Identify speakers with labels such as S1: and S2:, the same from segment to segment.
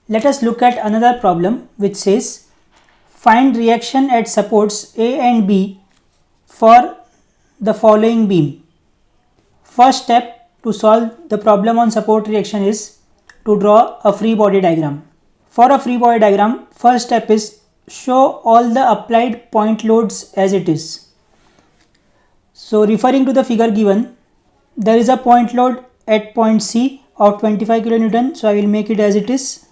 S1: Let us look at another problem which says find reaction at supports A and B for the following beam. First step to solve the problem on support reaction is to draw a free body diagram. For a free body diagram, first step is show all the applied point loads as it is. So referring to the figure given, there is a point load at point C of 25 kN, so I will make it as it is.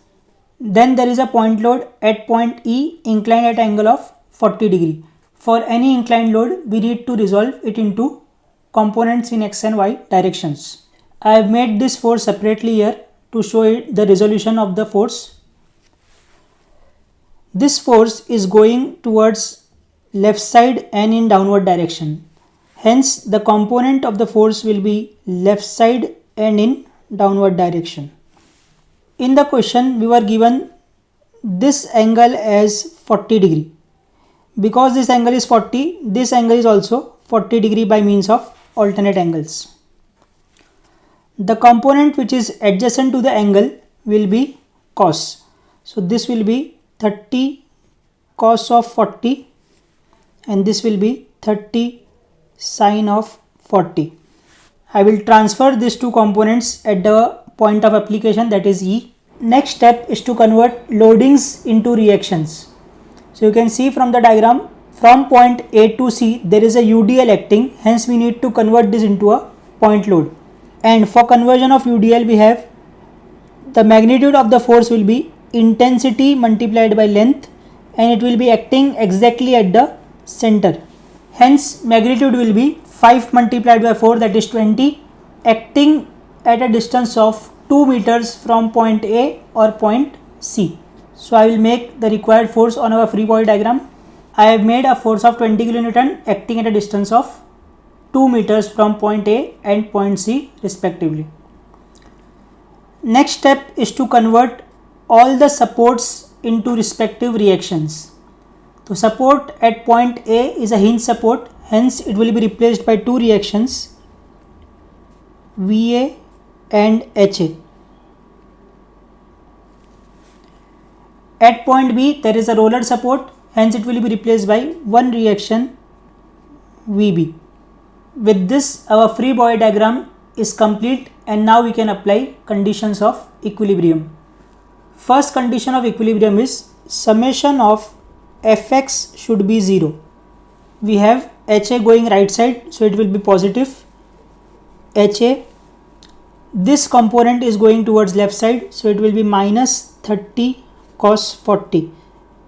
S1: Then there is a point load at point E inclined at angle of 40 degree. For any inclined load, we need to resolve it into components in x and y directions. I have made this force separately here to show the resolution of the force. This force is going towards left side and in downward direction. Hence, the component of the force will be left side and in downward direction. In the question, we were given this angle as 40 degree. Because this angle is 40, this angle is also 40 degree by means of alternate angles. The component which is adjacent to the angle will be cos. So this will be 30 cos of 40 and this will be 30 sine of 40. I will transfer these two components at the point of application, that is E. Next step is to convert loadings into reactions. So you can see from the diagram, from point A to C there is a UDL acting, hence we need to convert this into a point load. And for conversion of UDL, we have the magnitude of the force will be intensity multiplied by length and it will be acting exactly at the center. Hence magnitude will be 5 multiplied by 4, that is 20, acting at a distance of 2 meters from point A or point C. So I will make the required force on our free body diagram. I have made a force of 20 kN acting at a distance of 2 meters from point A and point C respectively. Next step is to convert all the supports into respective reactions. The support at point A is a hinge support, hence it will be replaced by two reactions, VA and HA. At point B there is a roller support, hence it will be replaced by one reaction, VB. With this, our free body diagram is complete and now we can apply conditions of equilibrium. First condition of equilibrium is summation of Fx should be 0. We have HA going right side, so it will be positive. HA, this component is going towards left side, so it will be minus 30 cos 40.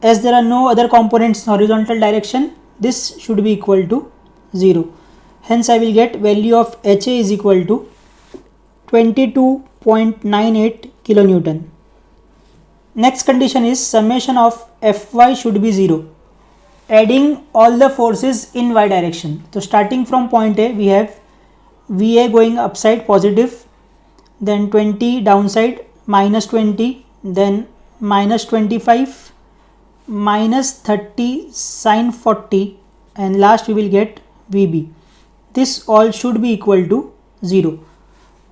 S1: As there are no other components in horizontal direction, this should be equal to 0. Hence I will get value of HA is equal to 22.98 kilonewton. Next condition is summation of Fy should be 0. Adding all the forces in y direction. So starting from point A, we have VA going upside positive, then 20 downside, minus 20, then minus 25, minus 30 sine 40, and last we will get VB. This all should be equal to 0.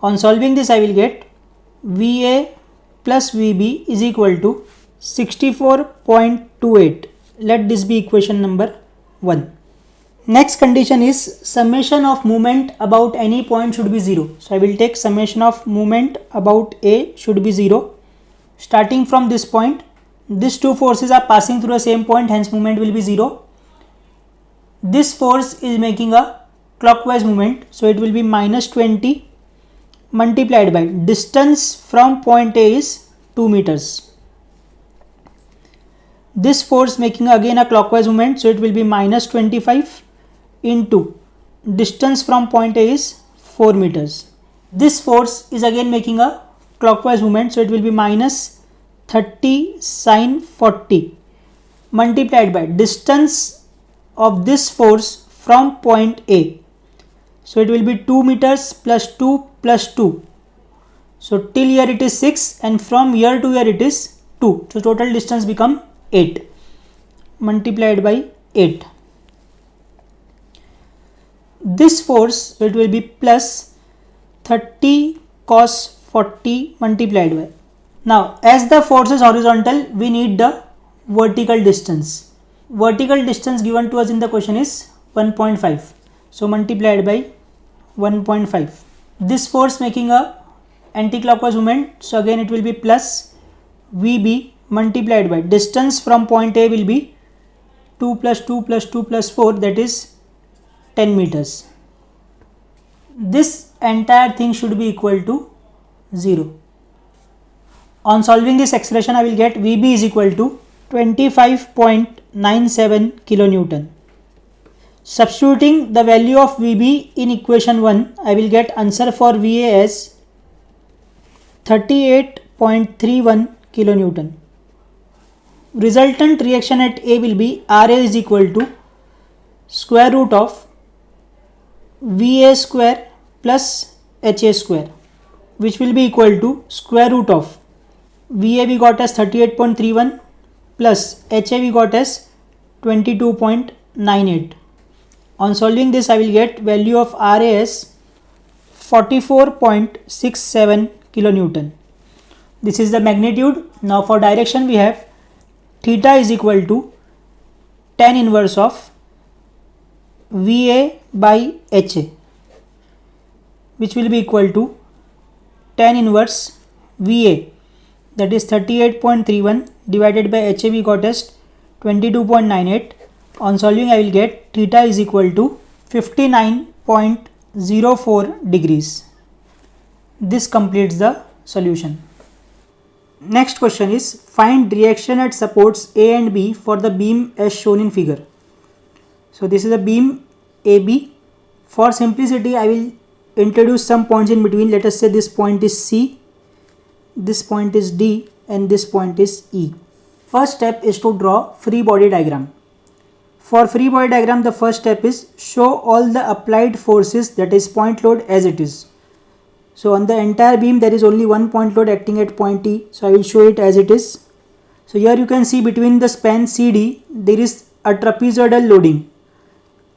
S1: On solving this, I will get VA plus VB is equal to 64.28. Let this be equation number 1. Next condition is summation of moment about any point should be 0. So I will take summation of moment about A should be 0. Starting from this point, these two forces are passing through the same point, hence moment will be 0. This force is making a clockwise movement, so it will be minus 20 multiplied by distance from point A is 2 meters. This force making again a clockwise movement, so it will be minus 25 into distance from point A is 4 meters. This force is again making a clockwise movement, so it will be minus 30 sine 40 multiplied by distance of this force from point A. So it will be 2 meters plus 2 plus 2. So till here it is 6 and from here to here it is 2. So total distance become 8 multiplied by 8. This force, so it will be plus 30 cos 40 multiplied by Now as the force is horizontal, we need the vertical distance. Vertical distance given to us in the question is 1.5. So multiplied by 1.5. This force making a anti-clockwise movement, so again it will be plus VB multiplied by distance from point A will be 2 plus 2 plus 2 plus 4, that is 10 meters. This entire thing should be equal to 0. On solving this expression, I will get VB is equal to 25.97 kilonewton. Substituting the value of VB in equation 1, I will get answer for VA as 38.31 kilonewton. Resultant reaction at A will be RA is equal to square root of VA square plus HA square, which will be equal to square root of VA we got as 38.31 plus HA we got as 22.98. On solving this, I will get value of RA as 44.67 kilonewton. This is the magnitude. Now for direction, we have theta is equal to tan inverse of VA by HA, which will be equal to tan inverse VA, that is 38.31 divided by HA we got as 22.98. On solving, I will get theta is equal to 59.04 degrees. This completes the solution. Next question is find reaction at supports A and B for the beam as shown in figure. So this is a beam AB. For simplicity, I will introduce some points in between. Let us say this point is C, this point is D, and this point is E. First step is to draw free body diagram. For free body diagram, the first step is show all the applied forces, that is point load, as it is. So on the entire beam there is only one point load acting at point E, so I will show it as it is. So here you can see between the span CD there is a trapezoidal loading.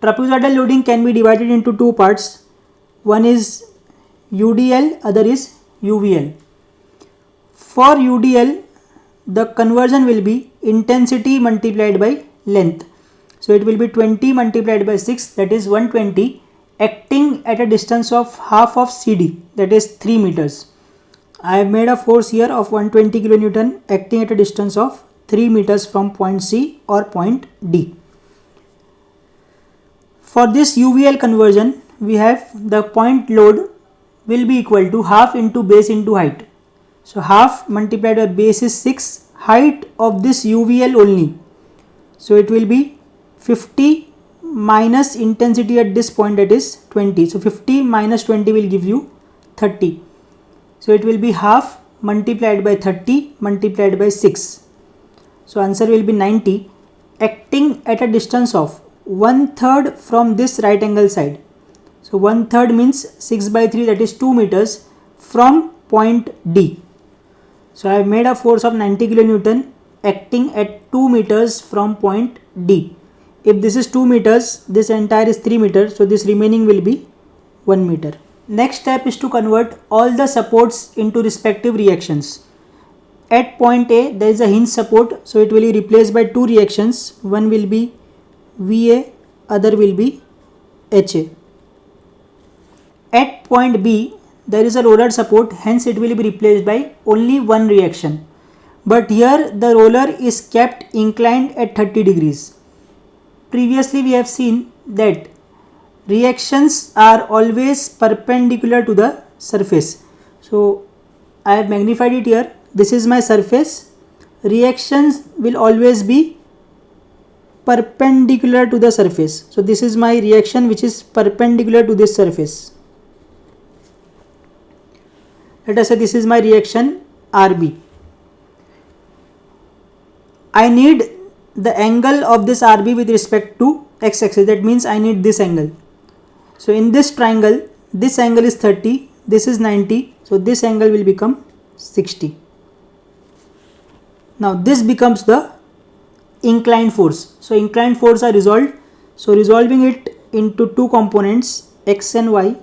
S1: Trapezoidal loading can be divided into two parts. One is UDL, other is UVL. For UDL, the conversion will be intensity multiplied by length. So it will be 20 multiplied by 6, that is 120, acting at a distance of half of CD, that is 3 meters. I have made a force here of 120 kilonewton acting at a distance of 3 meters from point C or point D. For this UVL conversion, we have the point load will be equal to half into base into height. So half multiplied by base is 6, height of this UVL only. So it will be 50 minus intensity at this point, that is 20. So 50 minus 20 will give you 30. So it will be half multiplied by 30 multiplied by 6. So answer will be 90, acting at a distance of 1/3 from this right angle side. So 1/3 means 6 by 3, that is 2 meters from point D. So I have made a force of 90 kilonewton acting at 2 meters from point D. If this is 2 meters, this entire is 3 meters, so this remaining will be 1 meter. Next step is to convert all the supports into respective reactions. At point A, there is a hinge support, so it will be replaced by two reactions. One will be VA, other will be HA. At point B, there is a roller support, hence it will be replaced by only one reaction. But here the roller is kept inclined at 30 degrees. Previously we have seen that reactions are always perpendicular to the surface. So I have magnified it here. This is my surface. Reactions will always be perpendicular to the surface. So this is my reaction which is perpendicular to this surface. Let us say this is my reaction RB. I need the angle of this RB with respect to x-axis, that means I need this angle. So in this triangle, this angle is 30, this is 90, so this angle will become 60. Now this becomes the inclined force. So inclined force are resolved. So resolving it into two components, x and y.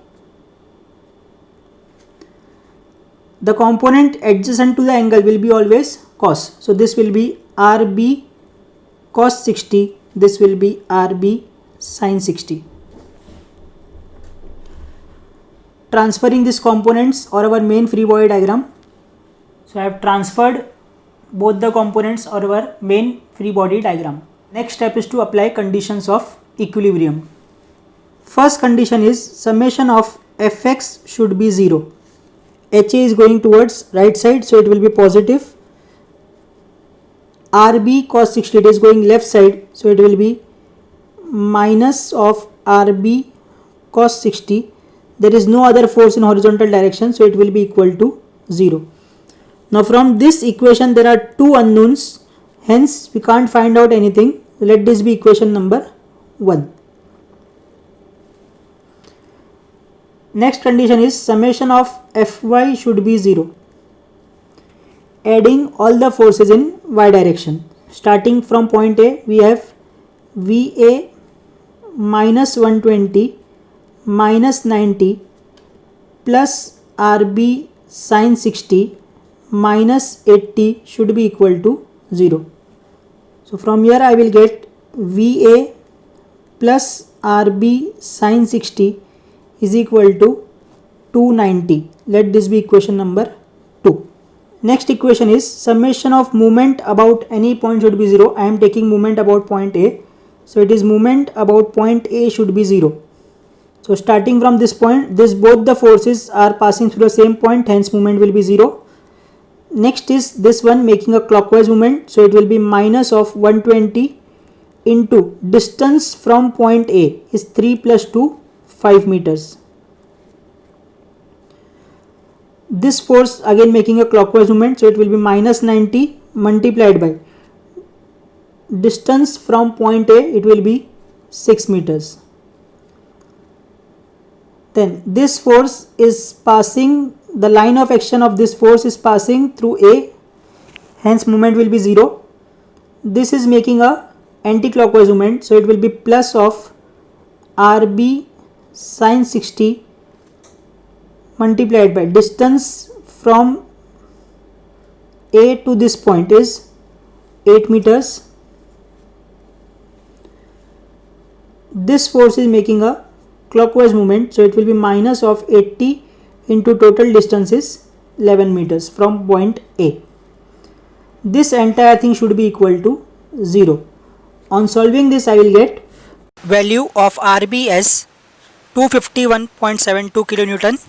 S1: the component adjacent to the angle will be always cos. So this will be RB cos 60, this will be RB sin 60. Transferring these components or our main free body diagram. So I have transferred both the components or our main free body diagram. Next step is to apply conditions of equilibrium. First condition is summation of fx should be 0. HA is going towards right side, so it will be positive. RB cos 60, it is going left side, so it will be minus of RB cos 60. There is no other force in horizontal direction, so it will be equal to 0. Now from this equation there are two unknowns, hence we can't find out anything. Let this be equation number 1. Next condition is summation of Fy should be 0. Adding all the forces in y direction. Starting from point A, we have Va minus 120 minus 90 plus Rb sin 60 minus 80 should be equal to 0. So from here I will get Va plus Rb sin 60 is equal to 290. Let this be equation number 2. Next equation is summation of moment about any point should be 0. I am taking moment about point A. So it is moment about point A should be 0. So starting from this point, both the forces are passing through the same point, hence moment will be 0. Next is this one making a clockwise movement, so it will be minus of 120 into distance from point A is 3 plus 2, 5 meters. This force again making a clockwise movement, so it will be minus 90 multiplied by distance from point A, it will be 6 meters. Then this force is passing, the line of action of this force is passing through A, hence moment will be 0. This is making a anti-clockwise movement, so it will be plus of Rb sin 60 multiplied by distance from A to this point is 8 meters. This force is making a clockwise movement, so it will be minus of 80 into total distance is 11 meters from point A. This entire thing should be equal to 0. On solving this, I will get value of Rb as 251.72 kilonewton.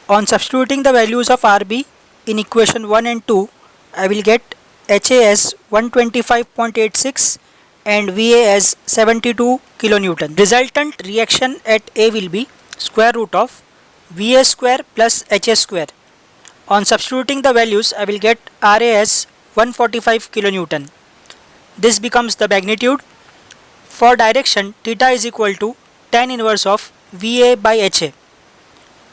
S1: On substituting the values of Rb in equation 1 and 2, I will get Ha as 125.86 and Va as 72 kilonewton. Resultant reaction at A will be square root of Va square plus Ha square. On substituting the values, I will get Ra as 145 kilonewton. This becomes the magnitude. For direction, theta is equal to tan inverse of Va by Ha.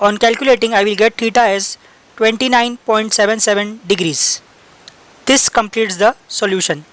S1: On calculating, I will get theta as 29.77 degrees. This completes the solution.